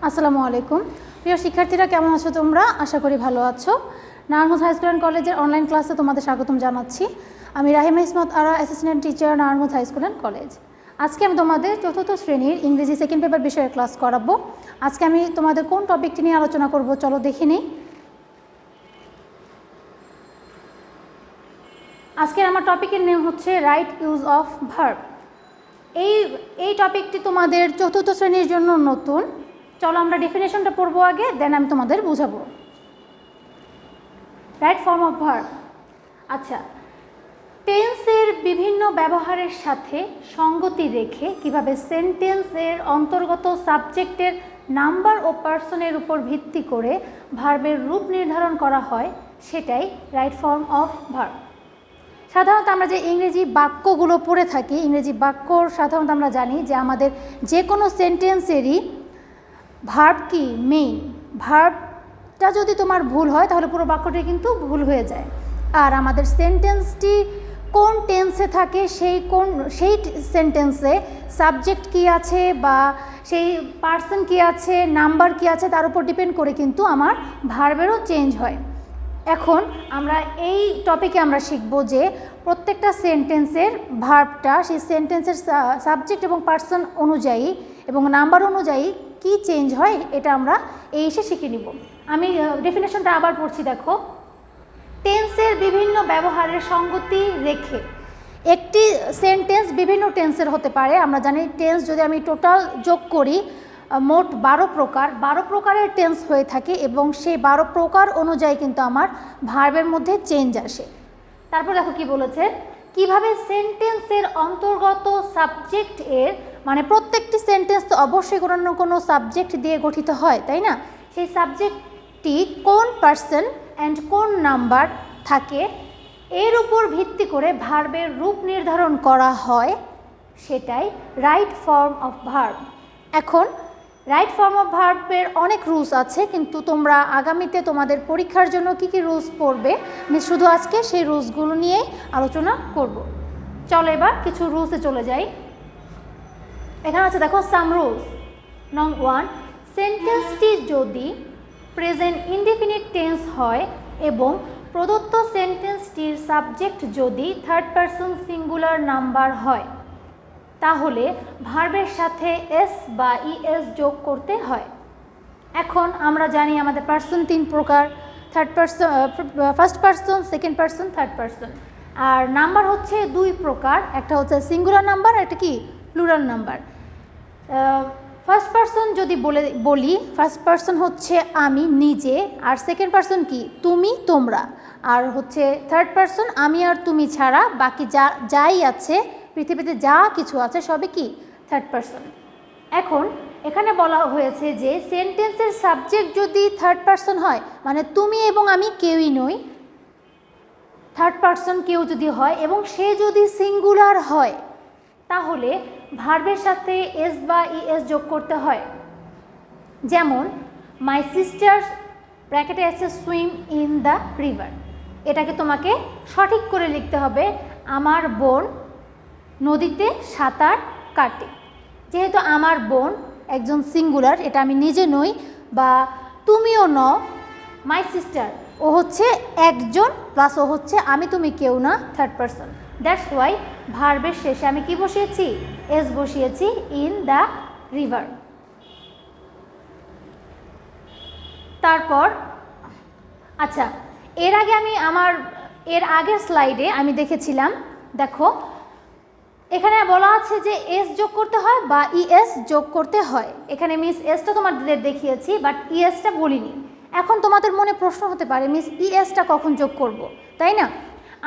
আসসালামু আলাইকুম। প্রিয় শিক্ষার্থীরা, কেমন আছো তোমরা? আশা করি ভালো আছো। নারায়ণগঞ্জ হাই স্কুল অ্যান্ড কলেজের অনলাইন ক্লাসে তোমাদের স্বাগতম জানাচ্ছি। আমি Rahima Ismat Ara, assistant teacher, Narayanganj high school and college. আজকে আমি তোমাদের চতুর্থ শ্রেণীর ইংরেজি সেকেন্ড পেপার বিষয়ে ক্লাস করাবো। আজকে আমি তোমাদের কোন টপিকটি নিয়ে আলোচনা করব চলো দেখে নিই। আজকের আমার টপিকের নেম হচ্ছে রাইট ইউজ অফ ভার্ব। এই টপিকটি তোমাদের চতুর্থ শ্রেণীর জন্য নতুন। চলো আমরা ডেফিনেশনটা পড়বো আগে, দেন আমি তোমাদের বুঝাবো। Right form of verb. আচ্ছা, টেন্সের বিভিন্ন ব্যবহারের সাথে সঙ্গতি রেখে কিভাবে সেন্টেন্সের অন্তর্গত সাবজেক্টের নাম্বার ও পার্সনের উপর ভিত্তি করে ভার্বের রূপ নির্ধারণ করা হয়, সেটাই রাইট ফর্ম অফ ভার্ব। সাধারণত আমরা যে ইংরেজি বাক্যগুলো পড়ে থাকি, ইংরেজি বাক্য সাধারণত আমরা জানি যে আমাদের যে কোনো সেন্টেন্সেরই ভার্ব কি মেইন। ভার্বটা যদি তোমার ভুল হয় তাহলে পুরো বাক্যটি কিন্তু ভুল হয়ে যায়। আর আমাদের সেন্টেন্সটি কোন টেন্সে থাকে, সেই সেন্টেন্সে সাবজেক্ট কি আছে বা সেই পার্সন কি আছে, নাম্বার কি আছে, তার উপর ডিপেন্ড করে কিন্তু আমার ভার্বেরও চেঞ্জ হয়। এখন আমরা এই টপিকে আমরা শিখব যে প্রত্যেকটা সেন্টেন্সের ভার্বটা সেই সেন্টেন্সের সাবজেক্ট এবং পার্সন অনুযায়ী এবং নাম্বার অনুযায়ী কি চেঞ্জ হয়, এটা আমরা এসে শিখে নিব। আমি ডেফিনেশনটা আবার পড়ছি, দেখো। টেন্সের বিভিন্ন ব্যবহারের সঙ্গতি রেখে একটি সেন্টেন্স বিভিন্ন টেন্সের হতে পারে। আমরা জানি টেন্স যদি আমি টোটাল যোগ করি মোট 12 প্রকারের টেন্স হয়ে থাকে এবং সেই 12 প্রকার অনুযায়ী কিন্তু আমার ভার্বের মধ্যে চেঞ্জ আসে। তারপর দেখো কি বলেছে, কিভাবে সেন্টেন্সের অন্তর্গত সাবজেক্ট এর, মানে প্রত্যেকটি সেন্টেন্স তো অবশ্যই কোনো না কোনো সাবজেক্ট দিয়ে গঠিত হয়, তাই না? সেই সাবজেক্টটি কোন পার্সন অ্যান্ড কোন নাম্বার থাকে এর উপর ভিত্তি করে ভার্বের রূপ নির্ধারণ করা হয়, সেটাই রাইট ফর্ম অফ ভার্ব। এখন রাইট ফর্ম অফ ভার্বের অনেক রুলস আছে, কিন্তু তোমরা আগামীতে তোমাদের পরীক্ষার জন্য কি কি রুলস পড়বে, আমি শুধু আজকে সেই রুলসগুলো নিয়েই আলোচনা করব। চলো এবার কিছু রুলসে চলে যাই। এখানে আছে দেখো সাম রুলস। নং 1, সেন্টেন্সটি যদি প্রেজেন্ট ইনডেফিনিট টেন্স হয় এবং প্রদত্ত সেন্টেন্সটির সাবজেক্ট যদি থার্ড পারসন সিঙ্গুলার নাম্বার হয়, তাহলে ভার্বের সাথে এস বা ইএস যোগ করতে হয়। এখন আমরা জানি আমাদের পার্সন 3 প্রকার, first person, second person, third person. আর নাম্বার হচ্ছে 2 প্রকার, একটা হচ্ছে সিঙ্গুলার নাম্বার, একটা কি প্লুরাল নাম্বার। ফার্স্ট পারসন যদি বলি, ফার্স্ট পারসন হচ্ছে আমি নিজে, আর সেকেন্ড পারসন কি তুমি, তোমরা। আর হচ্ছে থার্ড পারসন আমি আর তুমি ছাড়া বাকি যাই আছে পৃথিবীতে, যা কিছু আছে সবই কি থার্ড পারসন। এখন এখানে বলা হয়েছে যে সেন্টেন্সের সাবজেক্ট যদি থার্ড পারসন হয়, মানে তুমি এবং আমি কেউই নই, থার্ড পারসন কেউ যদি হয় এবং সে যদি সিঙ্গুলার হয়, তাহলে ভার্বের সাথে এস বা ইএস যোগ করতে হয়। যেমন মাই সিস্টার ব্র্যাকেটে আছে সুইম ইন দ্য রিভার, এটাকে তোমাকে সঠিক করে লিখতে হবে আমার বোন নদীতে সাঁতার কাটে। যেহেতু আমার বোন একজন সিঙ্গুলার, এটা আমি নিজে নই বা তুমিও নও, মাই সিস্টার ও হচ্ছে একজন প্লাস ও হচ্ছে আমি তুমি কেউ না, থার্ড পারসন। দ্যাটস ওয়াই ভার্বের শেষে আমি কি বসিয়েছি, এস বসিয়েছি, ইন দ্য রিভার। তারপর আচ্ছা, এর আগের স্লাইডে আমি দেখেছিলাম, দেখো এখানে বলা আছে যে এস যোগ করতে হয় বা ইএস যোগ করতে হয়। এখানে মিস এসটা তোমাদের দেখিয়েছি, বাট ইএসটা বলিনি। এখন তোমাদের মনে প্রশ্ন হতে পারে, মিস ইএসটা কখন যোগ করব, তাই না?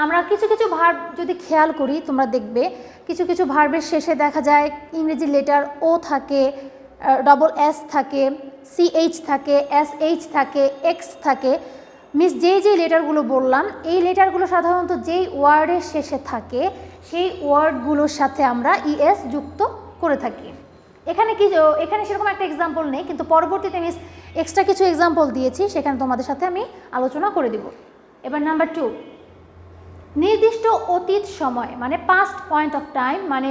আমরা কিছু কিছু ভার্ব যদি খেয়াল করি, তোমরা দেখবে কিছু কিছু ভার্বের শেষে দেখা যায় ইংরেজি লেটার ও থাকে, ডবল এস থাকে, সিএইচ থাকে, এসএইচ থাকে, এক্স থাকে। মিস যেই লেটারগুলো বললাম, এই লেটারগুলো সাধারণত যেই ওয়ার্ডের শেষে থাকে সেই ওয়ার্ডগুলোর সাথে আমরা ইএস যুক্ত করে থাকি। এখানে সেরকম একটা এক্সাম্পল নেই, কিন্তু পরবর্তীতে মিস এক্সট্রা কিছু এক্সাম্পল দিয়েছি, সেখানে তোমাদের সাথে আমি আলোচনা করে দিব। এবার নাম্বার 2, নির্দিষ্ট অতীত সময় মানে পাস্ট পয়েন্ট অফ টাইম, মানে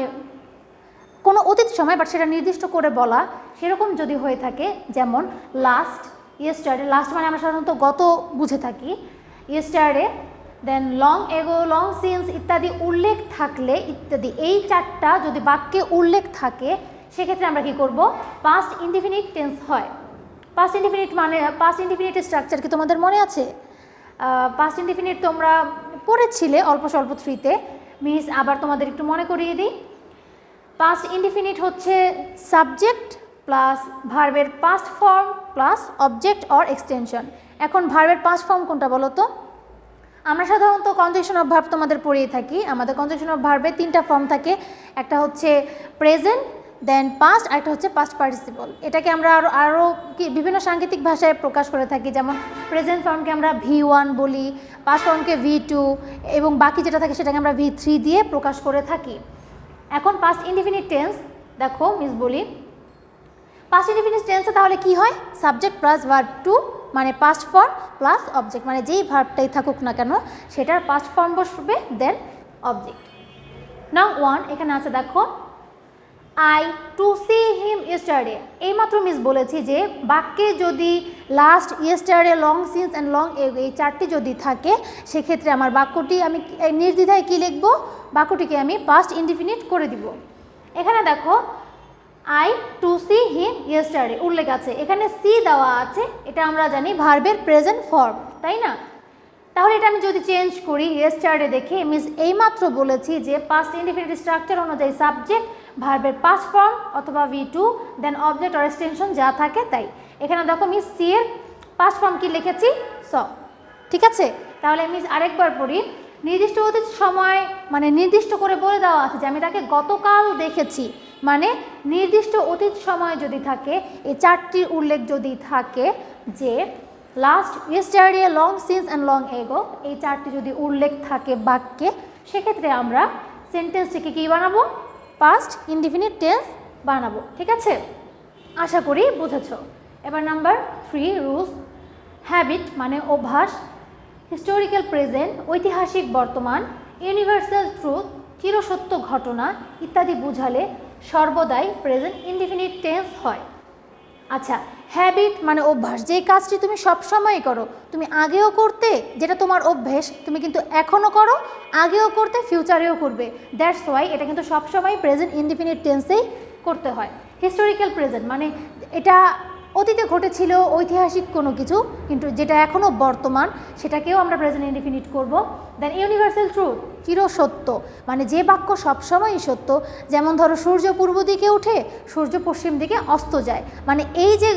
কোনো অতীত সময় বাট সেটা নির্দিষ্ট করে বলা, সেরকম যদি হয়ে থাকে, যেমন লাস্ট, ইয়েস্টারডে, লাস্ট মানে আমরা সাধারণত গত বুঝে থাকি, ইয়েস্টারডে, দেন লং এগো, লং সিন্স ইত্যাদি উল্লেখ থাকলে ইত্যাদি, এই চারটা যদি বাক্যে উল্লেখ থাকে সেক্ষেত্রে আমরা কি করব, পাস্ট ইনডিফিনিট টেন্স হয়। পাস্ট ইনডিফিনিট মানে, পাস্ট ইনডিফিনিটের স্ট্রাকচার কি তোমাদের মনে আছে? পাস্ট ইনডিফিনিট তোমরা পড়েছিলে অল্প স্বল্প 3-তে, মিস আবার তোমাদের একটু মনে করিয়ে দিই। পাস্ট ইনডিফিনিট হচ্ছে সাবজেক্ট প্লাস ভার্বের past form plus object or extension. এখন ভার্বের পাস্ট ফর্ম কোনটা বলো তো? আমরা সাধারণত কনজাংশন অফ ভার্ব তোমাদের পড়িয়ে থাকি। আমাদের কনজাংশন অফ ভার্বে 3টা ফর্ম থাকে, একটা হচ্ছে প্রেজেন্ট, দেন পাস্ট, আর একটা হচ্ছে পাস্ট পার্টিসিপল। এটাকে আমরা আরও বিভিন্ন সাংকেতিক ভাষায় প্রকাশ করে থাকি, যেমন প্রেজেন্ট ফর্মকে আমরা V1 বলি, পাস্ট ফর্মকে V2 এবং বাকি যেটা থাকে সেটাকে আমরা V3 দিয়ে প্রকাশ করে থাকি। এখন পাস্ট ইনডিফিনিট টেন্স দেখো মিস বলি, পাস্ট ইনডিফিনিট টেন্সে তাহলে কি হয়, সাবজেক্ট প্লাস ভার্ব টু মানে পাস্ট ফর্ম প্লাস অবজেক্ট, মানে যেই ভার্বটাই থাকুক না কেন সেটার পাস্ট ফর্ম বসবে, দেন অবজেক্ট। নাও 1 এখানে আছে দেখো, I to see him yesterday. এইমাত্র মিস বলেছি যে বাক্যে যদি last, yesterday, long since and long ago এই চারটি যদি থাকে সেক্ষেত্রে আমার বাক্যটি আমি নির্দ্বিধায় কী লিখব, বাক্যটিকে আমি পাস্ট ইনডিফিনিট করে দিব। এখানে দেখো I to see him yesterday উল্লেখ আছে, এখানে সি দেওয়া আছে, এটা আমরা জানি ভার্বের প্রেজেন্ট ফর্ম, তাই না? তাহলে এটা আমি যদি চেঞ্জ করি ইয়েস্টারডে দেখে, মিস এইমাত্র বলেছি যে পাস্ট ইনডিফিনিট স্ট্রাকচার অনুযায়ী সাবজেক্ট, ভার্বের পাস্ট ফর্ম অথবা V2, then object or extension যা থাকে তাই। এখানে দেখো মিস সি এর পাস্ট ফর্ম কি লিখেছি, স। ঠিক আছে, তাহলে মিস আরেকবার পড়ি, নির্দিষ্ট অতীত সময় মানে নির্দিষ্ট করে বলে দেওয়া আছে যে আমি তাকে গতকাল দেখেছি, মানে নির্দিষ্ট অতীত সময় যদি থাকে, এই চারটির উল্লেখ যদি থাকে যে last, yesterday, long since and long ago, এই চারটি যদি উল্লেখ থাকে বাক্যে, সেক্ষেত্রে আমরা সেন্টেন্সটিকে কী বানাবো, পাস্ট ইনডিফিনিট টেন্স বানাবো। ঠিক আছে, আশা করি বুঝেছ। এবার নাম্বার 3 রুলস, হ্যাবিট মানে অভ্যাস, হিস্টোরিক্যাল প্রেজেন্ট ঐতিহাসিক বর্তমান, ইউনিভার্সাল ট্রুথ চিরসত্য ঘটনা ইত্যাদি বুঝালে সর্বদাই প্রেজেন্ট ইনডিফিনিট টেন্স হয়। আচ্ছা, হ্যাবিট মানে অভ্যাস, যেই কাজটি তুমি সবসময়ই করো, তুমি আগেও করতে, যেটা তোমার অভ্যেস তুমি কিন্তু এখনও করো, আগেও করতে, ফিউচারেও করবে, দ্যাটস ওয়াই এটা কিন্তু সবসময় প্রেজেন্ট ইনডিফিনিট টেন্সেই করতে হয়। হিস্টোরিক্যাল প্রেজেন্ট মানে এটা অতীতে ঘটেছিল ঐতিহাসিক কোনো কিছু, কিন্তু যেটা এখনও বর্তমান সেটাকেও আমরা প্রেজেন্ট ইনডিফিনিট করব। দেন ইউনিভার্সাল ট্রুথ চিরসত্য মানে যে বাক্য সবসময়ই সত্য, যেমন ধরো সূর্য পূর্ব দিকে উঠে সূর্য পশ্চিম দিকে অস্ত যায়, মানে এই যে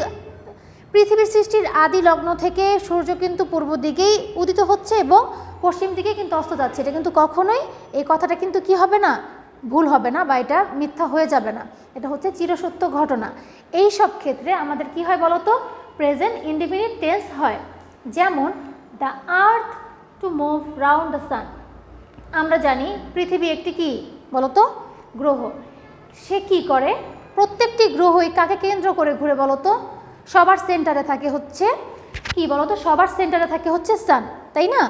পৃথিবীর সৃষ্টির আদি লগ্ন থেকে সূর্য কিন্তু পূর্ব দিকেই উদিত হচ্ছে এবং পশ্চিম দিকে কিন্তু অস্ত যাচ্ছে, এটা কিন্তু কখনোই এই কথাটা কিন্তু কি হবে না, ভুল হবে না বা এটা মিথ্যা হয়ে যাবে না, এটা হচ্ছে চিরসত্য ঘটনা। এই সব ক্ষেত্রে আমাদের কি হয় বলো তো, প্রেজেন্ট ইনডিফিনিট টেন্স হয়। যেমন the earth to move round the সান, আমরা জানি পৃথিবী একটি কি বলো তো, গ্রহ, সে কি করে, প্রত্যেকটি গ্রহই কাকে কেন্দ্র করে ঘুরে বলো তো, সবার সেন্টারে থাকে হচ্ছে কি বলো তো, সবার সেন্টারে থাকে হচ্ছে সান, তাই না?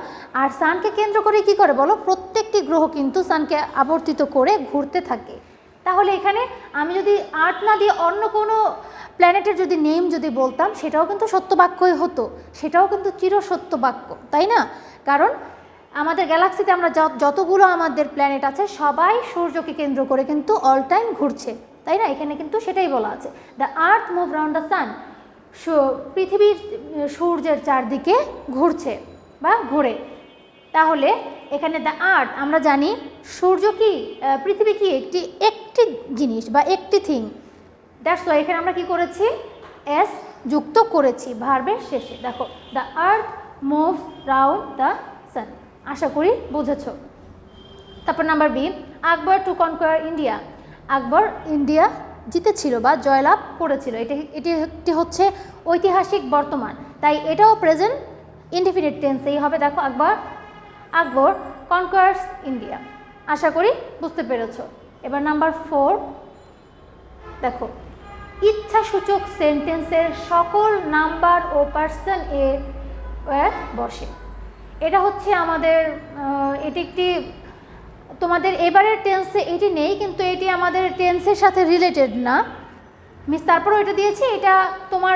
আর সানকে কেন্দ্র করে কি করে বলো, প্রত্যেকটি গ্রহ কিন্তু সানকে আবর্তিত করে ঘুরতে থাকে। তাহলে এখানে আমি যদি আর্থ না দিয়ে অন্য কোনো প্ল্যানেটের যদি নেম যদি বলতাম সেটাও কিন্তু সত্য বাক্যই হতো, সেটাও কিন্তু চিরসত্য বাক্য, তাই না? কারণ আমাদের গ্যালাক্সিতে আমরা যতগুলো আমাদের প্ল্যানেট আছে সবাই সূর্যকে কেন্দ্র করে কিন্তু অল টাইম ঘুরছে, তাই না? এখানে কিন্তু সেটাই বলা আছে, the earth move round the সান, পৃথিবীর সূর্যের চারদিকে ঘুরছে বা ঘোরে। তাহলে এখানে দ্য আর্থ আমরা জানি সূর্য কি, পৃথিবী কি একটি জিনিস বা একটি থিং, দ্যাটস ওয়াই এখানে আমরা কি করেছি, এস যুক্ত করেছি ভার্বের শেষে। দেখো the earth moves round the sun, আশা করি বুঝেছ। তারপর number B, Akbar to conquer India, Akbar India জিতেছিল বা জয়লাভ করেছিল, এটি একটি হচ্ছে ঐতিহাসিক বর্তমান, তাই এটাও প্রেজেন্ট ইনডিফিনিট টেন্সেই হবে। দেখো আকবর কনকোয়ার্স ইন্ডিয়া, আশা করি বুঝতে পেরেছ। এবার নাম্বার 4 দেখো, ইচ্ছাসূচক সেন্টেন্সের সকল নাম্বার ও পার্সন এ বসে, এটা হচ্ছে আমাদের এটি একটি তোমাদের এবারের টেন্সে এটি নেই, কিন্তু এটি আমাদের টেন্সের সাথে রিলেটেড না মিস, তারপরেও এটা দিয়েছি। এটা তোমার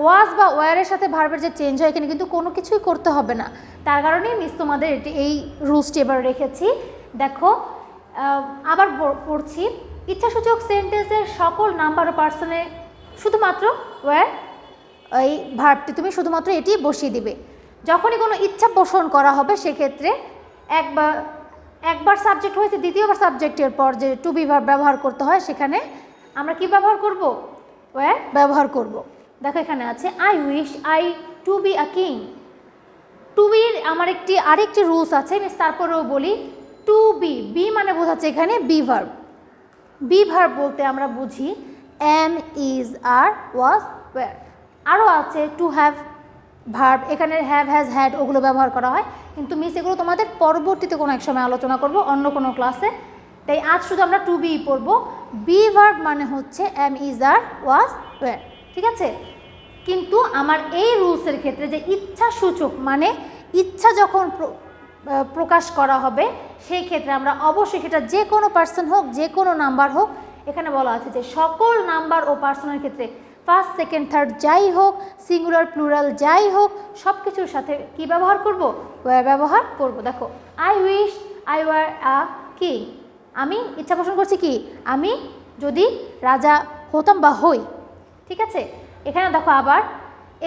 ওয়াজ বা ওয়ারের সাথে ভার্বের যে চেঞ্জ হয় এখানে কিন্তু কোনো কিছুই করতে হবে না, তার কারণেই মিস তোমাদের এটি এই রুলসটি এবার রেখেছি। দেখো আবার পড়ছি, ইচ্ছাসূচক সেন্টেন্সের সকল নাম্বার ও পার্সনে শুধুমাত্র ওয়ার এই ভার্বটি তুমি শুধুমাত্র এটি বসিয়ে দিবে। যখনই কোনো ইচ্ছা পোষণ করা হবে সেক্ষেত্রে একবার সাবজেক্ট হয়েছে, দ্বিতীয়বার সাবজেক্টের পর যে টু বি ভার্ব ব্যবহার করতে হয় সেখানে আমরা কি ব্যবহার করব? ওয়ার ব্যবহার করব। দেখো এখানে আছে I wish I to be a king. To বির আমার আরেকটি রুলস আছে মিস, তারপরেও বলি। টু বি, বি মানে বোঝাচ্ছে এখানে বি ভার্ব। বি ভার্ব বলতে আমরা বুঝি am, is, are, was, were. আরও আছে টু হ্যাভ ভার্ব, এখানে হ্যাভ, হ্যাজ, হ্যাড ওগুলো ব্যবহার করা হয়, কিন্তু মিস এগুলো তোমাদের পরবর্তীতে কোনো এক সময় আলোচনা করব অন্য কোনো ক্লাসে। তাই আজ শুধু আমরা টু বি পড়ব। বি ভার্ব মানে হচ্ছে am, is, are, was, were, ঠিক আছে? কিন্তু আমার এই রুলসের ক্ষেত্রে যে ইচ্ছা সূচক মানে ইচ্ছা যখন প্রকাশ করা হবে সেই ক্ষেত্রে আমরা অবশ্যই সেটা যে কোনো পার্সন হোক, যে কোনো নাম্বার হোক, এখানে বলা আছে যে সকল নাম্বার ও পার্সনের ক্ষেত্রে ফার্স্ট, সেকেন্ড, থার্ড যাই হোক, সিঙ্গুলার, প্লুরাল যাই হোক, সব কিছুর সাথে কি ব্যবহার করব? ওয়ার ব্যবহার করব। দেখো I wish I were a king, আমি ইচ্ছা পোষণ করছি কি আমি যদি রাজা হতাম বা হই, ঠিক আছে? এখানে দেখো আবার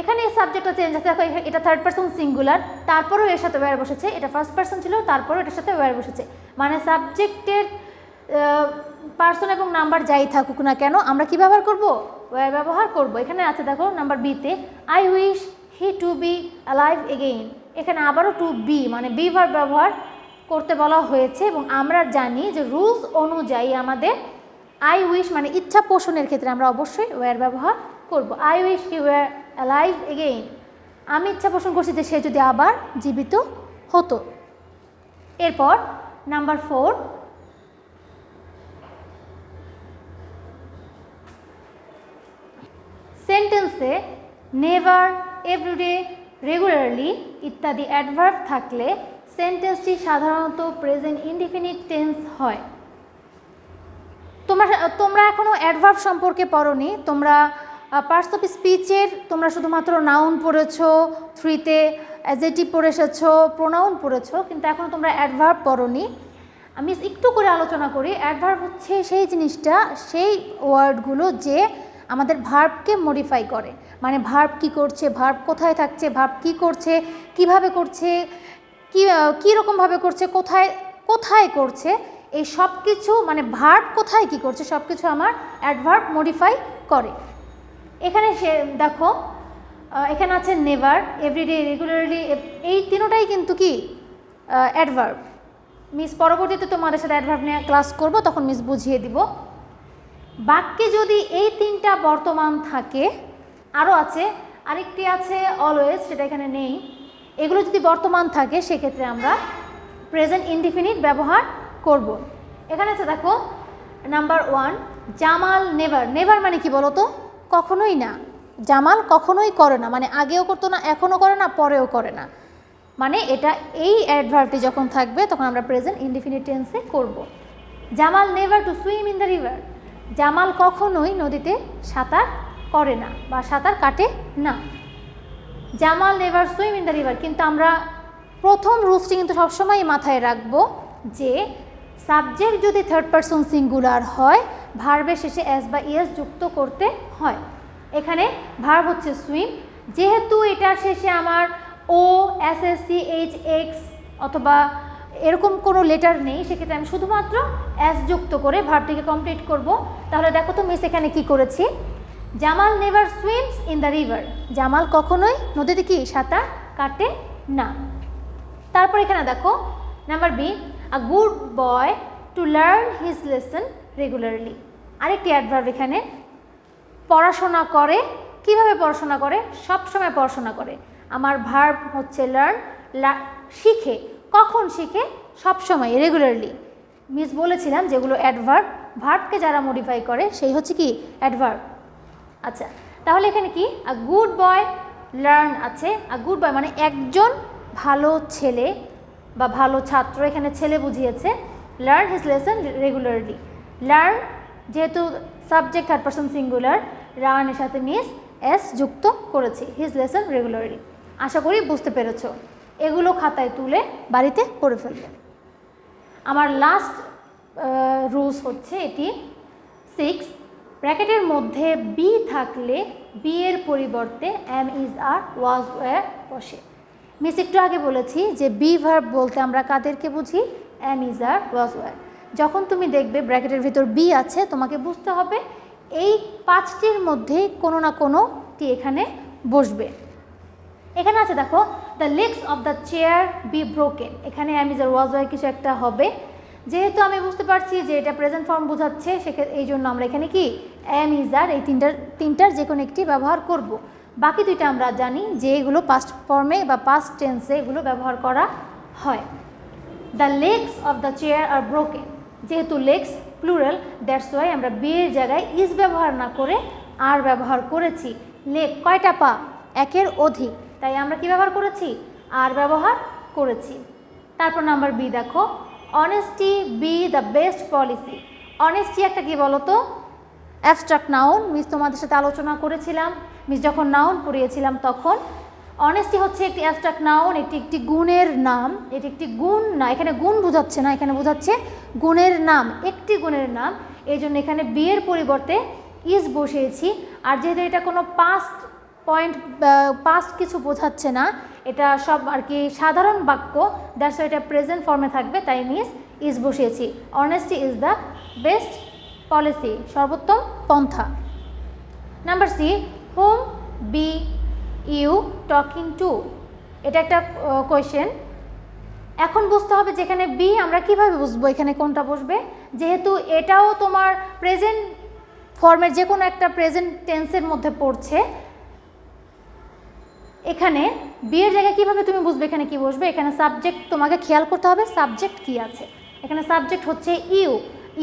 এখানে এই সাবজেক্টটা চেঞ্জ আছে। দেখো এটা থার্ড পারসন সিঙ্গুলার, তারপরেও এর সাথে ওয়্যার বসেছে। এটা ফার্স্ট পারসন ছিল, তারপরেও এটার সাথে ওয়্যার বসেছে, মানে সাবজেক্টের পার্সন এবং নাম্বার যাই থাকুক না কেন আমরা কি ব্যবহার করব? ওয়্যার ব্যবহার করব। এখানে আছে দেখো নাম্বার বিতে I wish he to be alive again, এখানে আবারও টু বি মানে বি ভার্ব ব্যবহার করতে বলা হয়েছে, এবং আমরা জানি যে রুলস অনুযায়ী আমাদের আই উইশ মানে ইচ্ছা পোষণের ক্ষেত্রে আমরা অবশ্যই ওয়্যার ব্যবহার করব। I wish he were alive again, আমি ইচ্ছা পোষণ করছি যে সে যদি আবার জীবিত হতো। এরপর নাম্বার 4, সেন্টেন্সে নেভার, এভরিডে, রেগুলারলি ইত্যাদি অ্যাডভার্ব থাকলে সেন্টেন্সটি সাধারণত প্রেজেন্ট ইনডিফিনিট টেন্স হয়। তোমরা এখনও অ্যাডভার্ব সম্পর্কে পড়োনি, তোমরা পার্টস অফ স্পিচের তোমরা শুধুমাত্র নাউন পড়েছো, 3তে অ্যাডজেক্টিভ পড়ে এসেছো, প্রোনাউন পড়েছো, কিন্তু এখনও তোমরা অ্যাডভার্ব পড়োনি। আমি একটু করে আলোচনা করি। অ্যাডভার্ব হচ্ছে সেই জিনিসটা, সেই ওয়ার্ডগুলো যে আমাদের ভার্বকে মডিফাই করে, মানে ভার্ব কি করছে, ভার্ব কোথায় থাকছে, ভার্ব কি করছে, কিভাবে করছে, কী রকমভাবে করছে, কোথায় কোথায় করছে, এই সব কিছু মানে ভার্ব কোথায় কি করছে সব কিছু আমার অ্যাডভার্ব মডিফাই করে। এখানে দেখো এখানে আছে নেভার, এভরিডে, রেগুলারলি, এই তিনটাই কিন্তু কি অ্যাডভার্ব। মিস পরবর্তীতে তোমাদের সাথে অ্যাডভার্ব নিয়ে ক্লাস করব, তখন মিস বুঝিয়ে দিব। বাক্যে যদি এই তিনটা বর্তমান থাকে, আরও আছে আরেকটি আছে অলওয়েজ, সেটা এখানে নেই, এগুলো যদি বর্তমান থাকে সেক্ষেত্রে আমরা প্রেজেন্ট ইনডিফিনিট ব্যবহার করব। এখানে আছে দেখো নাম্বার 1 জামাল নেভার। নেভার মানে কি বলো তো? কখনোই না। জামাল কখনোই করে না, মানে আগেও করতো না, এখনও করে না, পরেও করে না, মানে এটা এই অ্যাডভার্বটি যখন থাকবে তখন আমরা প্রেজেন্ট ইনডিফিনিট টেন্সে করব। Jamal never to swim in the river, Jamal কখনোই নদীতে সাঁতার করে না বা সাঁতার কাটে না। Jamal never swim in the river, কিন্তু আমরা প্রথম রুলসটি কিন্তু সবসময় মাথায় রাখবো যে সাবজেক্ট যদি থার্ড পারসন সিঙ্গুলার হয় ভার্বের শেষে এস বা ইএস যুক্ত করতে হয়। এখানে ভার্ব হচ্ছে সুইম, যেহেতু এটার শেষে আমার O, S S C, H, X অথবা এরকম কোনো লেটার নেই, সেক্ষেত্রে আমি শুধুমাত্র এস যুক্ত করে ভার্বটিকে কমপ্লিট করব। তাহলে দেখো তো মিস এখানে কি করেছি, Jamal never swims in the river, Jamal কখনোই নদীতে কি সাঁতার কাটে না। তারপর এখানে দেখো number be a good boy to learn his lesson regularly, আরেকটি অ্যাডভার্ব এখানে, পড়াশোনা করে, কিভাবে পড়াশোনা করে, সব সময় পড়াশোনা করে। আমার ভার্ব হচ্ছে লার্ন, শিখে, কখন শিখে, সব সময়, রেগুলারলি। মিস বলেছিলাম যেগুলো অ্যাডভার্ব, ভার্বকে যারা মডিফাই করে সেই হচ্ছে কি অ্যাডভার্ব। আচ্ছা, তাহলে এখানে কি আ গুড বয় লার্ন আছে, আ গুড বয় মানে একজন ভালো ছেলে বা ভালো ছাত্র, এখানে ছেলে বুঝিয়েছে, learn his lesson regularly. Learn যেহেতু সাবজেক্ট থার্ড পারসন সিঙ্গুলার, রানের সাথে মিস এস যুক্ত করেছি, হিজ লেসন রেগুলারলি। আশা করি বুঝতে পেরেছো। এগুলো খাতায় তুলে বাড়িতে পড়ে ফেলবে। আমার লাস্ট রুলস হচ্ছে এটি 6, ব্র্যাকেটের মধ্যে বি থাকলে বি এর পরিবর্তে am, is, are, was, were বসে। মিস একটু আগে বলেছি যে বি ভার্ব বলতে আমরা কাদেরকে বুঝি? Am, is, are, was, were. যখন তুমি দেখবে ব্র্যাকেটের ভিতর বি আছে, তোমাকে বুঝতে হবে এই 5টির মধ্যে কোনো না কোনোটি এখানে বসবে। এখানে আছে দেখো, the legs of the chair be broken. এখানে am, is, are, was, were কিছু একটা হবে। যেহেতু আমি বুঝতে পারছি যে এটা প্রেজেন্ট ফর্ম বোঝাচ্ছে, এই জন্য আমরা এখানে কি এম, ইজ, আর এই তিনটার যে কোনো একটি ব্যবহার করব। বাকি দুইটা আমরা জানি যে এগুলো পাস্ট ফর্মে বা পাস্ট টেন্সে এগুলো ব্যবহার করা হয়। The legs of the chair are broken, যেহেতু লেগস প্লুরাল, দ্যাটস ওয়াই আমরা বি এর জায়গায় ইজ ব্যবহার না করে আর ব্যবহার করেছি। লেগ কয়টা পা? একের অধিক, তাই আমরা কি ব্যবহার করেছি? আর ব্যবহার করেছি। তারপর নাম্বার বি দেখো, honesty B the best policy. Honesty একটা কি বলো তো? Abstract noun. মিস তোমাদের সাথে আলোচনা করেছিলাম, মিস যখন নাউন পড়িয়েছিলাম তখন। অনেস্টি হচ্ছে একটি অ্যাবস্ট্রাক্ট নাউন, এটি একটি গুণের নাম। এটি একটি গুণ না, এখানে গুণ বোঝাচ্ছে না, এখানে বোঝাচ্ছে গুণের নাম, একটি গুণের নাম। এই জন্য এখানে বি এর পরিবর্তে ইজ বসিয়েছি। আর যেহেতু এটা কোনো পাস্ট কিছু বোঝাচ্ছে না, এটা সব আর কি সাধারণ বাক্য, দ্যাটস ওয়াই এটা প্রেজেন্ট ফর্মে থাকবে, তাই মিস ইজ বসিয়েছি। Honesty is the best policy, সর্বোত্তম পন্থা। Number C, whom be you talking to. এটা একটা কোয়েশ্চেন। এখন বুঝতে হবে যেখানে বি আমরা কিভাবে বুঝবো এখানে কোনটা বসবে। যেহেতু এটাও তোমার প্রেজেন্ট ফর্মের যে কোনো একটা প্রেজেন্ট টেন্সের মধ্যে পড়ছে, এখানে বি এর জায়গায় কীভাবে তুমি বুঝবে এখানে কি বসবে? এখানে সাবজেক্ট তোমাকে খেয়াল করতে হবে সাবজেক্ট কি আছে। এখানে সাবজেক্ট হচ্ছে ইউ,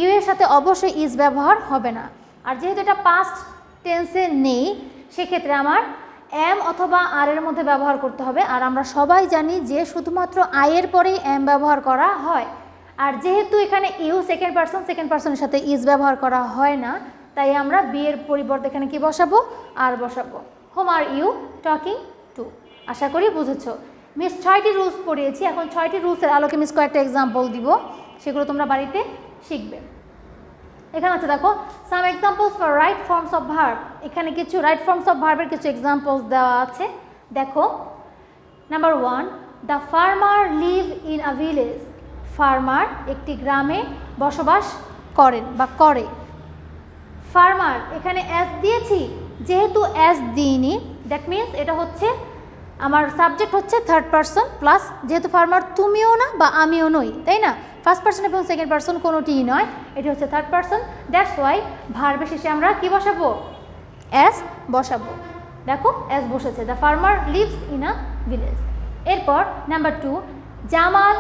ইউ এর সাথে অবশ্যই ইজ ব্যবহার হবে না। আর যেহেতু এটা পাস্ট টেন্সে নেই, সেক্ষেত্রে আমার এম অথবা আর এর মধ্যে ব্যবহার করতে হবে। আর আমরা সবাই জানি যে শুধুমাত্র আই এর পরেই এম ব্যবহার করা হয়। আর যেহেতু এখানে ইউ সেকেন্ড পার্সনের সাথে ইজ ব্যবহার করা হয় না, তাই আমরা বি এর পরিবর্তে এখানে কি বসাবো? আর বসাবো। Whom are you talking to. আশা করি বুঝেছো। মিস 6টি রুলস পড়িয়েছি, এখন 6টি রুলসের আলোকে মিস কয়েকটা এক্সাম্পল দিব, সেগুলো তোমরা বাড়িতে শিখবে। এখানে আছে দেখো, সাম examples for right forms of verb. এখানে কিছু রাইট ফর্মস অফ ভার্বের কিছু এক্সাম্পলস দেওয়া আছে। দেখো, number 1, the farmer live in a village. Farmer একটি গ্রামে বসবাস করেন বা করে। ফার্মার এখানে অ্যাজ দিয়েছি, যেহেতু অ্যাজ দিইনি, দ্যাট মিনস এটা হচ্ছে আমার সাবজেক্ট হচ্ছে থার্ড পারসন প্লাস, যেহেতু ফার্মার তুমিও না বা আমিও নই, তাই না? ফার্স্ট পারসন এবং সেকেন্ড পারসন কোনোটিই নয়, এটি হচ্ছে থার্ড পারসন। দ্যাটস ওয়াই ভার্বের শেষে আমরা কি বসাবো? অ্যাজ বসাবো। দেখো অ্যাজ বসেছে, the farmer lives in a village. এরপর number 2, Jamal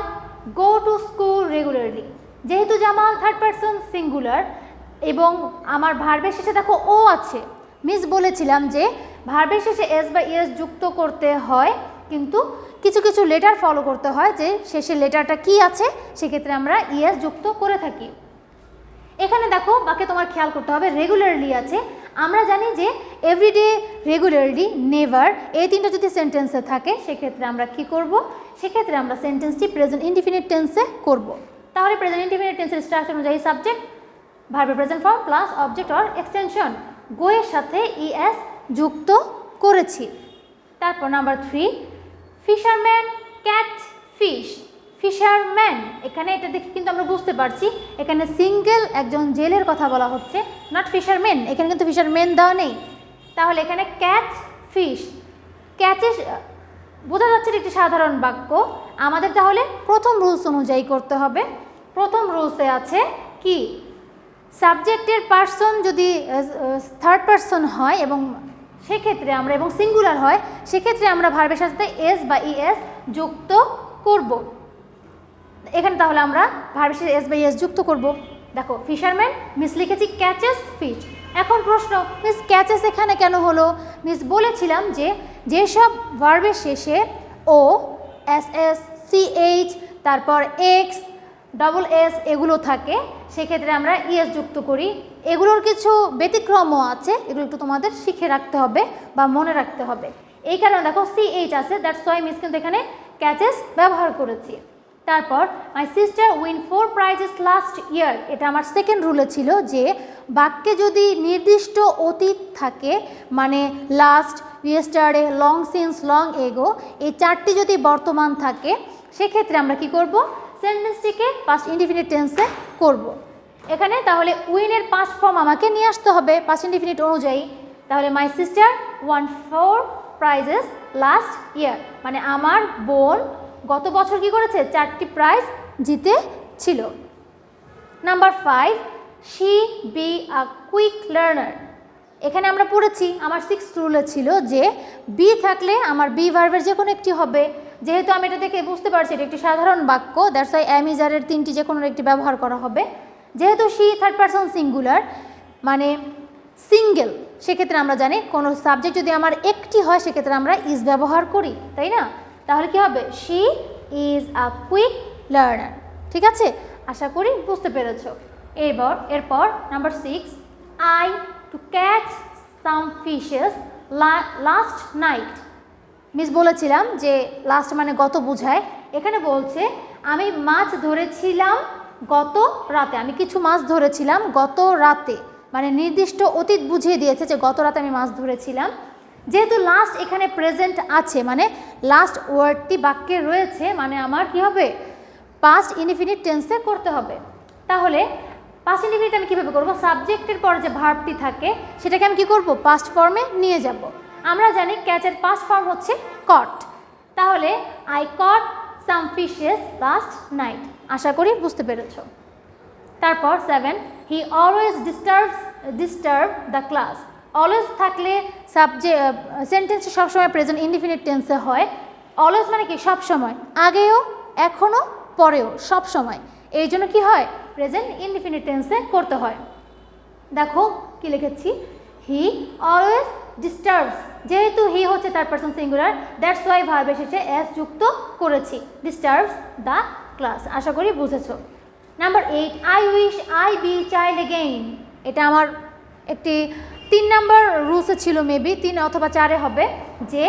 go to school regularly. যেহেতু জামাল থার্ড পারসন সিঙ্গুলার এবং আমার ভার্বের শেষে দেখো ও আছে, মিস বলেছিলাম যে ভার্বের শেষে এস বা ইএস যুক্ত করতে হয়, কিন্তু কিছু কিছু লেটার ফলো করতে হয় যে শেষে লেটারটা কি আছে, সেক্ষেত্রে আমরা ইএস যুক্ত করে থাকি। এখানে দেখো বাকি তোমার খেয়াল করতে হবে রেগুলারলি আছে। আমরা জানি যে এভরিডে, রেগুলারলি, নেভার, এই তিনটা যদি সেন্টেন্সে থাকে সেক্ষেত্রে আমরা কি করব? সেক্ষেত্রে আমরা সেন্টেন্সটি প্রেজেন্ট ইনডিফিনিট টেন্সে করব। তাহলে প্রেজেন্ট ইনডিফিনিট টেন্সের স্ট্রাকচার অনুযায়ী সাবজেক্ট, ভার্বের present form plus object or extension, go এর সাথে ইএস যুক্ত করেছি। তারপর number 3, fisherman catch fish. Fisherman এখানে এটা দেখে কিন্তু আমরা বুঝতে পারছি এখানে সিঙ্গেল একজন জেলের কথা বলা হচ্ছে, নট ফিশারম্যান। এখানে কিন্তু ফিশারম্যান দেওয়া নেই। তাহলে এখানে ক্যাচ ফিশ, ক্যাচে বোঝা যাচ্ছে একটি সাধারণ বাক্য। আমাদের তাহলে প্রথম রুলস অনুযায়ী করতে হবে। প্রথম রুলসে আছে কি? সাবজেক্টের পার্সন যদি থার্ড পার্সন হয় এবং সেক্ষেত্রে আমরা এবং সিঙ্গুলার হয়, সেক্ষেত্রে আমরা ভার্বের সাথে এস বা ইএস যুক্ত করব। এখানে তাহলে আমরা ভার্বের সাথে এস বা ইএস যুক্ত করব। দেখো ফিশারম্যান, মিস লিখেছি ক্যাচেস ফিশ। এখন প্রশ্ন, মিস ক্যাচেস এখানে কেন হলো? মিস বলেছিলাম যে যেসব ভার্বের শেষে ও, এস এস, সিএইচ, তারপর এক্স, ডবল এস এগুলো থাকে, সেক্ষেত্রে আমরা ইএস যুক্ত করি। এগুলোর কিছু ব্যতিক্রমও আছে, এগুলো একটু তোমাদের শিখে রাখতে হবে বা মনে রাখতে হবে। এই কারণে দেখো সিএইচ আছে, দ্যাটস ওয়াই মিস কিন্তু এখানে ক্যাচেস ব্যবহার করেছি। তারপর my sister win 4 prices last year, এটা আমার সেকেন্ড রুলে ছিল যে বাক্যে যদি নির্দিষ্ট অতীত থাকে, মানে last, yesterday, long since, long ago, এই চারটি যদি বর্তমান থাকে, সেক্ষেত্রে আমরা কি করব, সেন্টেন্সটিকে পাস্ট ইনডিফিনিট টেন্সে করব। এখানে তাহলে উইনের পাস্ট ফর্ম আমাকে নিয়ে আসতে হবে পাস্ট ইনডিফিনিট অনুযায়ী। তাহলে my sister one 4 prices last year, মানে আমার বোন গত বছর কি করেছে, 4টি প্রাইজ জিতেছিল। Number 5, she be a quick learner. এখানে আমরা পড়েছি আমার 6th রুলে ছিল যে বি থাকলে আমার বি ভার্বের যে কোনো একটি হবে। যেহেতু আমি এটা দেখে বুঝতে পারছি এটা একটি সাধারণ বাক্য, দ্যাটস ওয়াই অ্যাম ইজ আরের 3টি যে কোনো একটি ব্যবহার করা হবে। যেহেতু শি থার্ড পারসন সিঙ্গুলার মানে সিঙ্গেল, সেক্ষেত্রে আমরা জানি কোনো সাবজেক্ট যদি আমার একটি হয় সেক্ষেত্রে আমরা ইজ ব্যবহার করি, তাই না? তাহলে কি হবে, she is a quick learner. ঠিক আছে, আশা করি বুঝতে পেরেছ। এরপর number 6, I to catch some fishes last night. Miss বলেছিলাম যে লাস্ট মানে গত বোঝায়, এখানে বলছে আমি মাছ ধরেছিলাম গত রাতে, আমি কিছু মাছ ধরেছিলাম গত রাতে, মানে নির্দিষ্ট অতীত বুঝিয়ে দিয়েছে যে গত রাতে আমি মাছ ধরেছিলাম। যেহেতু লাস্ট এখানে প্রেজেন্ট আছে, মানে লাস্ট ওয়ার্ডটি বাক্যে রয়েছে, মানে আমার কি হবে, পাস্ট ইনডিফিনিট টেন্সে করতে হবে। তাহলে পাস্ট ইনডিফিনিট আমি কীভাবে করবো, সাবজেক্টের পরে যে ভার্বটি থাকে সেটাকে আমি কি করব, পাস্ট ফর্মে নিয়ে যাব। আমরা জানি ক্যাচের পাস্ট ফর্ম হচ্ছে কট, তাহলে I caught some fishes last night. আশা করি বুঝতে পেরেছ। তারপর 7, he always disturb the class. Always থাকলে সেন্টেন্স সবসময় প্রেজেন্ট ইনডিফিনিট টেন্সে হয়। অলওয়েজ মানে কি, সবসময়, আগেও, এখনও, পরেও, সবসময়। এই জন্য কী হয়, প্রেজেন্ট ইনডিফিনিট টেন্সে করতে হয়। দেখো কি লিখেছি, হি অলওয়েজ ডিস্টার্বস, যেহেতু হি হচ্ছে third person singular, that's why verb এসেছে এস যুক্ত করেছি, ডিস্টার্বস দ্য ক্লাস। আশা করি বুঝেছো। Number 8, I wish I be child again. এটা আমার একটি 3 নাম্বার রুলসে ছিল, মেবি 3 অথবা 4-এ হবে, যে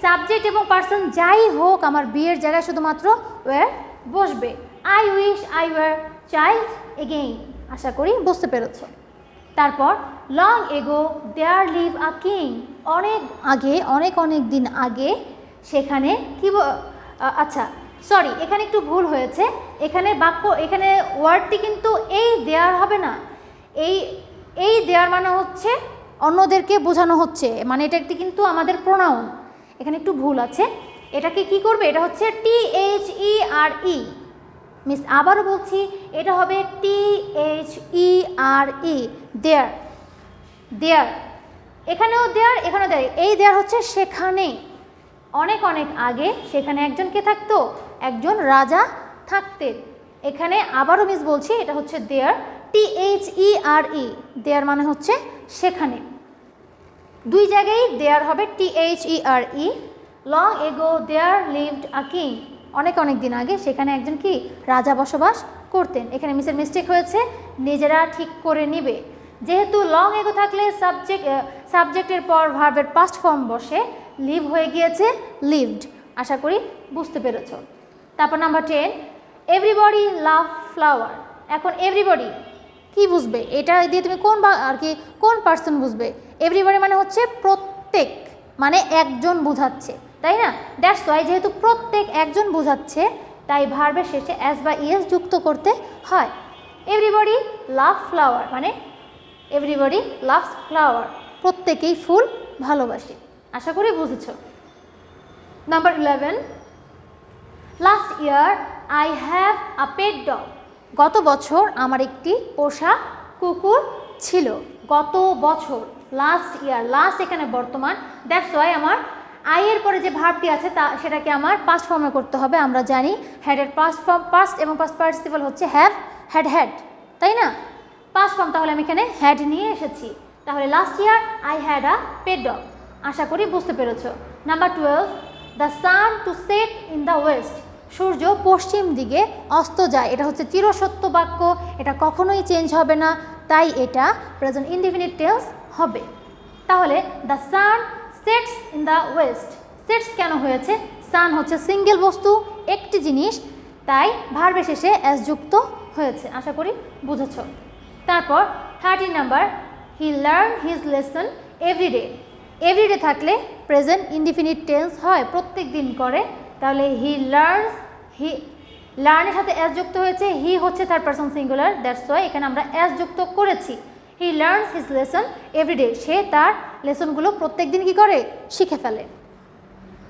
সাবজেক্ট এবং পার্সন যাই হোক আমার বিয়ের জায়গায় শুধুমাত্র ওয়ার বসবে। I wish I were child again. আশা করি বুঝতে পেরেছ। তারপর long ago there leave a king. অনেক আগে, অনেক দিন আগে সেখানে কি, আচ্ছা সরি, এখানে একটু ভুল হয়েছে। এখানে এখানে ওয়ার্ডটি কিন্তু এই দেয়ার হবে না, এই দেয়ার মানে হচ্ছে অন্যদেরকে বোঝানো হচ্ছে, মানে এটা একটি কিন্তু আমাদের প্রোনাউন, এখানে একটু ভুল আছে। এটাকে কি করবে, এটা হচ্ছে THERE। মিস আবারও বলছি, এটা হবে THERE, দেয়ার, দেয়ার। এখানেও দেয়ার, এখানেও দেয়ার। এই দেয়ার হচ্ছে সেখানে, অনেক আগে সেখানে একজন কে থাকতো, একজন রাজা থাকতেন। এখানে আবারও মিস বলছি, এটা হচ্ছে দেয়ার, THERE, দেয়ার মানে হচ্ছে সেখানে। 2 জায়গায় দেয়ার হবে THERE। Long ago there lived a king. অনেক দিন আগে সেখানে একজন কি, রাজা বসবাস করতেন। এখানে মিসের মিস্টেক হয়েছে, নিজেরা ঠিক করে নিবে। যেহেতু লং এগো থাকলে সাবজেক্টের পর ভার্বের পাস্ট ফর্ম বসে, লিভ হয়ে গিয়েছে লিভড। আশা করি বুঝতে পেরেছ। তারপর নাম্বার 10, এভরিবডি লাভ ফ্লাওয়ার। এখন এভরিবডি কি বুঝবে, এটা দিয়ে তুমি কোন পার্সন বুঝবে। এভরিবডি মানে হচ্ছে প্রত্যেক, মানে একজন বোঝাচ্ছে, তাই না? দ্যাটস ওয়াই যেহেতু প্রত্যেক একজন বোঝাচ্ছে, তাই ভার্বের শেষে এস বা ইএস যুক্ত করতে হয়। এভরিবডি লাভ ফ্লাওয়ার মানে এভরিবডি লাভস ফ্লাওয়ার, প্রত্যেকেই ফুল ভালোবাসে। আশা করি বুঝেছ। Number 11, last year I have a pet dog. গত বছর আমার একটি পোষা কুকুর ছিল। গত বছর, লাস্ট ইয়ার, লাস্ট এখানে বর্তমান, দ্যাটস ওয়াই আমার আই এর পরে যে ভার্বটি আছে সেটাকে আমার পাস্ট ফর্মে করতে হবে। আমরা জানি হ্যাডের পাস্ট এবং পাস্ট পার্টিসিপল হচ্ছে হ্যাভ, হ্যাড, তাই না? পাস্ট ফর্ম, তাহলে আমি এখানে হ্যাড নিয়ে এসেছি। তাহলে last year I had a pet dog. আশা করি বুঝতে পেরেছ। Number 12, the sun to set in the west. সূর্য পশ্চিম দিকে অস্ত যায়, এটা হচ্ছে চিরসত্য বাক্য, এটা কখনোই চেঞ্জ হবে না, তাই এটা প্রেজেন্ট ইনডিফিনিট টেন্স হবে। তাহলে the sun sets in the West, sets কেন হয়েছে? সান হচ্ছে সিঙ্গেল বস্তু, একটি জিনিস, তাই ভার্বের শেষে এস যুক্ত হয়েছে। আশা করি বুঝেছ। তারপর 13 number, he learn his lesson every day. Every day থাকলে প্রেজেন্ট ইনডিফিনিট টেন্স হয়, প্রত্যেক দিন করে, তাহলে হি লার্নস, হি লার্নের সাথে এস যুক্ত হয়েছে, হি হচ্ছে third person singular, that's why এখানে আমরা এস যুক্ত করেছি। He learns his lesson everyday, সে তার লেসনগুলো প্রত্যেক দিন কী করে? শিখে ফেলে।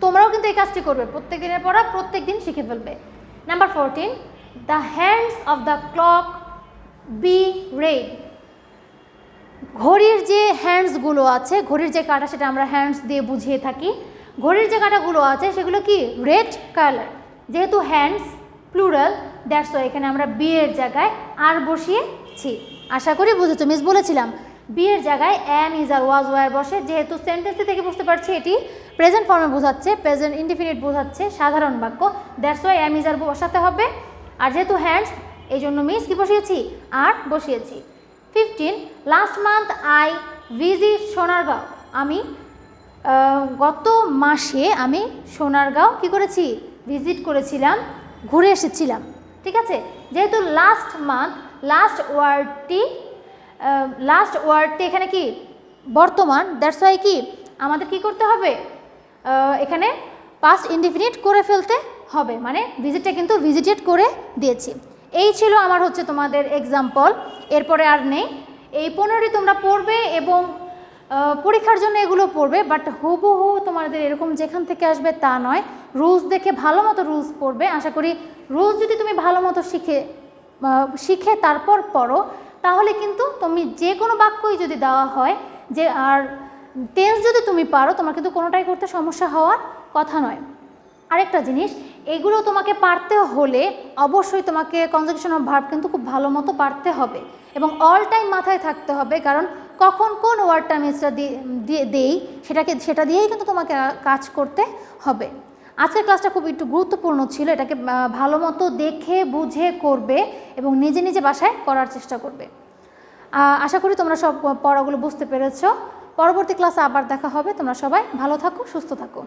তোমরাও কিন্তু এই কাজটি করবে, প্রত্যেক দিনের পড়া প্রত্যেক দিন শিখে ফেলবে। Number 14, the hands of the clock be red. ঘড়ির যে হ্যান্ডসগুলো আছে, ঘড়ির যে কাঁটা, সেটা আমরা হ্যান্ডস দিয়ে বুঝিয়ে থাকি, ঘড়ির যে কাঁটাগুলো আছে সেগুলো কি? Red colour. যেহেতু হ্যান্ডস প্লুরাল, দ্যাটস ওয়াই এখানে আমরা বি এর জায়গায় আর বসিয়েছি। আশা করি বুঝেছো, মিস বলেছিলাম বি এর জায়গায় am, is are, was, were বসে। যেহেতু সেন্টেন্সটি থেকে বুঝতে পারছি এটি প্রেজেন্ট ফর্মে বোঝাচ্ছে, প্রেজেন্ট ইনডিফিনিট বোঝাচ্ছে, সাধারণ বাক্য, দ্যাটস ওয়াই অ্যাম, ইজ আর বসাতে হবে। আর যেহেতু হ্যান্ডস, এই জন্য মিস কি বসিয়েছি? আর বসিয়েছি। 15, last month I visit Sonargaon. আমি গত মাসে আমি সোনারগাঁও কী করেছি? ভিজিট করেছিলাম, ঘুরে এসেছিলাম। ঠিক আছে, যেহেতু লাস্ট মান্থ, লাস্ট ওয়ার্ডটি এখানে কি? বর্তমান, দ্যাটস ওয়াই কি আমাদের কি করতে হবে? এখানে পাস্ট ইনডিফিনিট করে ফেলতে হবে, মানে ভিজিটটা কিন্তু ভিজিটেড করে দিয়েছি। এই ছিল আমার হচ্ছে তোমাদের এক্সাম্পল, এরপরে আর নেই। এই 15টি তোমরা পড়বে এবং পরীক্ষার জন্য এগুলো পড়বে, বাট হুবহু তোমাদের এরকম যেখান থেকে আসবে তা নয়, রুলস দেখে ভালো মতো রুলস পড়বে। আশা করি রুলস যদি তুমি ভালো মতো শিখে তারপর পড়ো, তাহলে কিন্তু তুমি যে কোনো বাক্যই যদি দেওয়া হয় যে, আর টেন্স যদি তুমি পারো, তোমার কিন্তু কোনোটাই করতে সমস্যা হওয়ার কথা নয়। আরেকটা জিনিস, এগুলো তোমাকে পারতে হলে অবশ্যই তোমাকে কনজাংশন অফ ভার্ব কিন্তু খুব ভালো মতো পারতে হবে এবং অল টাইম মাথায় থাকতে হবে, কারণ কখন কোন ওয়ার্ডটা মিসটা দেই সেটা দিয়েই কিন্তু তোমাকে কাজ করতে হবে। আজকের ক্লাসটা খুব একটু গুরুত্বপূর্ণ ছিল, এটাকে ভালো মতো দেখে বুঝে করবে এবং নিজে নিজে বাসায় করার চেষ্টা করবে। আশা করি তোমরা সব পড়াগুলো বুঝতে পেরেছো। পরবর্তী ক্লাসে আবার দেখা হবে। তোমরা সবাই ভালো থাকো, সুস্থ থাকো।